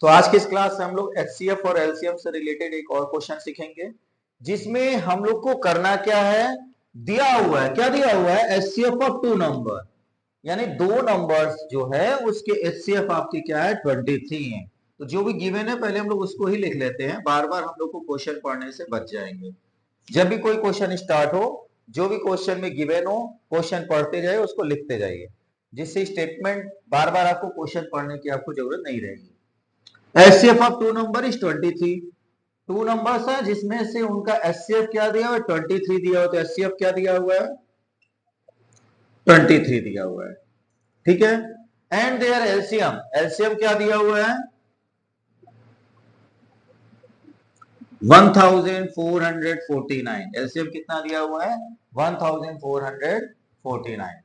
तो आज की इस क्लास में हम लोग एचसीएफ और एलसीएम से रिलेटेड एक और क्वेश्चन सीखेंगे, जिसमें हम लोग को करना क्या है, दिया हुआ है, क्या दिया हुआ है, एचसीएफ ऑफ टू नंबर, यानी दो नंबर्स जो है उसके एचसीएफ आपकी क्या है, 23 है। तो जो भी गिवन है पहले हम लोग उसको ही लिख लेते हैं, बार बार हम लोग को क्वेश्चन पढ़ने से बच जाएंगे। जब भी कोई क्वेश्चन स्टार्ट हो, जो भी क्वेश्चन में गिवन हो, क्वेश्चन पढ़ते जाए, उसको लिखते जाइए, जिससे स्टेटमेंट बार बार आपको क्वेश्चन पढ़ने की आपको जरूरत नहीं रहेगी। HCF of two number is 23। Two numbers है जिसमें से उनका एचसीएफ क्या दिया हुआ है, 23 दिया हुआ, तो एचसीएफ क्या दिया हुआ है, 23 दिया हुआ है। ठीक है, एंड देयर एलसीएम, एलसीएम क्या दिया हुआ है, 1449। एलसीएम कितना दिया हुआ है, 1449।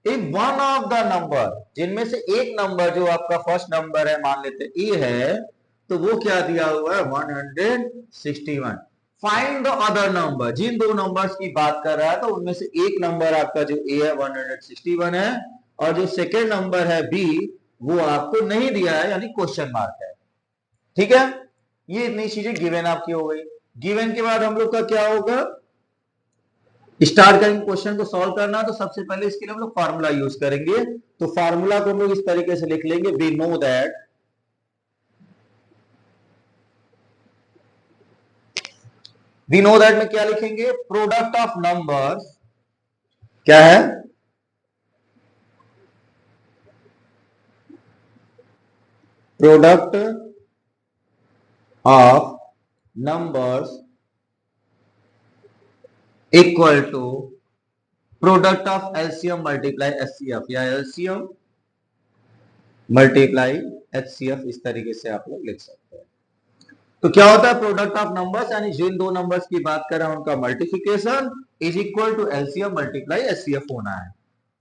If one of the number, जिनमें से एक नंबर जो आपका फर्स्ट नंबर है, मान लेते ए है, तो वो क्या दिया हुआ है, 161। फाइंड द अदर नंबर, जिन दो नंबर्स की बात कर रहा है तो उनमें से एक नंबर आपका जो ए है 161 है, और जो सेकेंड नंबर है बी, वो आपको नहीं दिया है, यानी क्वेश्चन मार्क है। ठीक है, ये इतनी चीजें गिवन आपकी हो गई। गिवन के बाद हम लोग का क्या होगा, स्टार्ट करेंगे क्वेश्चन को सॉल्व करना। तो सबसे पहले इसके लिए हम लोग फार्मूला यूज करेंगे। तो फार्मूला को हम लोग इस तरीके से लिख लेंगे, वी नो दैट में क्या लिखेंगे, प्रोडक्ट ऑफ नंबर्स, क्या है, product of numbers equal to product of LCM multiply HCF, या एलसीएम मल्टीप्लाई एचसीएफ, इस तरीके से आप लोग लिख सकते हैं। तो क्या होता है, प्रोडक्ट ऑफ नंबर्स, यानी जिन दो नंबर्स की बात कर रहे हैं उनका multiplication is equal to LCM multiply HCF होना है।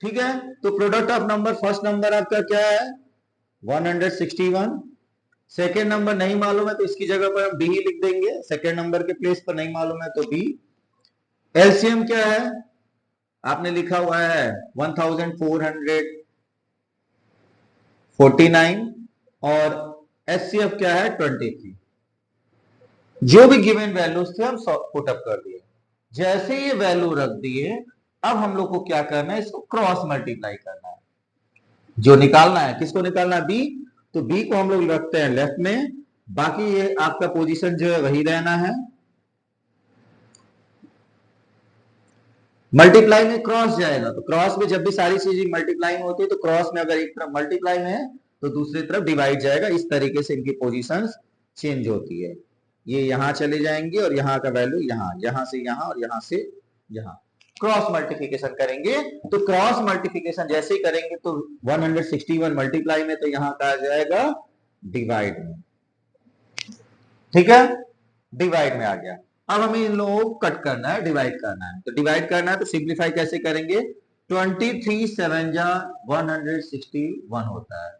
ठीक है, तो product of number, first number आपका क्या है, 161। सेकेंड नंबर नहीं मालूम है तो इसकी जगह पर हम बी ही लिख देंगे, सेकेंड नंबर के प्लेस पर नहीं मालूम है तो बी। एलसीएम क्या है, आपने लिखा हुआ है 1449, और एचसीएफ क्या है, 23। जो भी गिवन वैल्यूज थे हम पुट अप कर दिए। जैसे ये वैल्यू रख दिए, अब हम लोग को क्या करना है, इसको क्रॉस मल्टीप्लाई करना है। जो निकालना है, किसको निकालना है, बी। तो बी को हम लोग रखते हैं लेफ्ट में, बाकी ये आपका पोजीशन जो है वही रहना है। मल्टीप्लाई में क्रॉस जाएगा, तो क्रॉस में जब भी सारी चीजें मल्टीप्लाई में होती है, तो क्रॉस में अगर एक तरफ मल्टीप्लाई में है तो दूसरी तरफ डिवाइड जाएगा। इस तरीके से इनकी पोजीशंस चेंज होती है। ये यहां चले जाएंगे और यहाँ का वैल्यू यहाँ, यहां से यहाँ और यहां से यहाँ। क्रॉस मल्टीप्लिकेशन करेंगे, तो क्रॉस मल्टीप्लिकेशन जैसे ही करेंगे तो 161 मल्टीप्लाई में, तो यहाँ का आ जाएगा डिवाइड में। ठीक है, डिवाइड में आ गया। अब हमें इन लोगों को कट करना है, डिवाइड करना है। तो डिवाइड करना है तो सिंप्लीफाई कैसे करेंगे, 23 7 जा 161 होता है।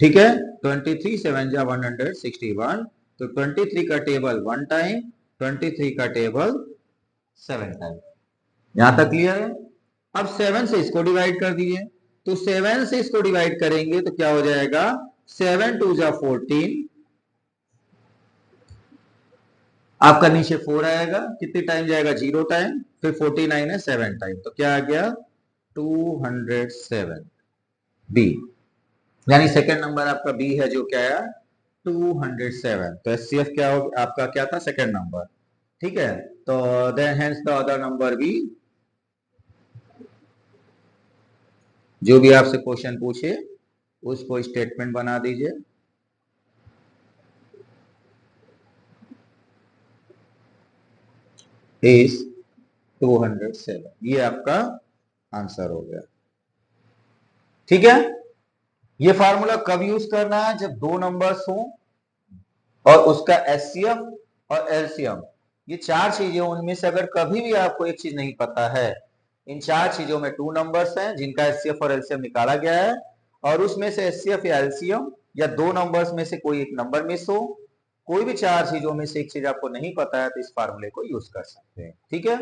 ठीक है, 23 7 जा 161, तो 23 का टेबल 1 टाइम, 23 का टेबल 7 टाइम। यहां तक क्लियर है। अब 7 से इसको डिवाइड कर दीजिए, तो 7 से इसको डिवाइड करेंगे तो क्या हो जाएगा, 7 2 जा 14, आपका नीचे 4 आएगा, कितने टाइम जाएगा, 0 टाइम, फिर 49 है 7 टाइम, तो क्या आ गया, 207 बी, यानी सेकंड नंबर आपका बी है, जो क्या है 207। तो एचसीएफ क्या हो, आपका क्या था, सेकंड नंबर। ठीक है, तो then hence the other number B. जो भी आपसे क्वेश्चन पूछे उसको स्टेटमेंट बना दीजिए। इज 207, ये आपका आंसर हो गया। ठीक है, ये फार्मूला कब यूज करना है, जब दो नंबर्स हो और उसका एचसीएफ और एलसीएम, ये चार चीजें, उनमें से अगर कभी भी आपको एक चीज नहीं पता है, इन चार चीजों में टू नंबर्स हैं जिनका एचसीएफ और एलसीएम निकाला गया है, और उसमें से एचसीएफ या एलसीएम या दो नंबर्स में से कोई एक नंबर मिस हो, कोई भी चार चीजों में से एक चीज आपको नहीं पता है, तो इस फार्मूले को यूज कर सकते हैं। ठीक है,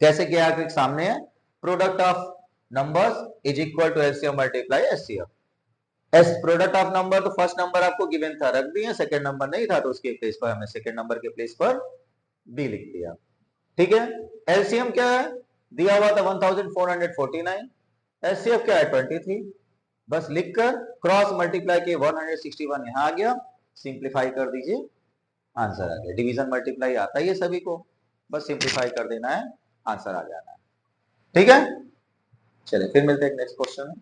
कैसे किया आपके सामने है, product of numbers is equal to LCM multiply HCF. As product of number, तो फर्स्ट नंबर आपको गिवन था, रख दिया, सेकंड नंबर नहीं था तो उसके प्लेस पर हमने सेकंड नंबर के प्लेस पर बी लिख दिया। ठीक है, एलसीएम क्या है, दिया हुआ था 1449, एचसीएफ क्या है 23, बस लिखकर क्रॉस मल्टीप्लाई के 161 यहां आ गया, सिंप्लीफाई कर दीजिए, आंसर आ गया। डिवीजन मल्टीप्लाई आता ही है सभी को, बस सिंप्लीफाई कर देना है, आंसर आ जाना है। ठीक है, चलिए फिर मिलते हैं नेक्स्ट क्वेश्चन में।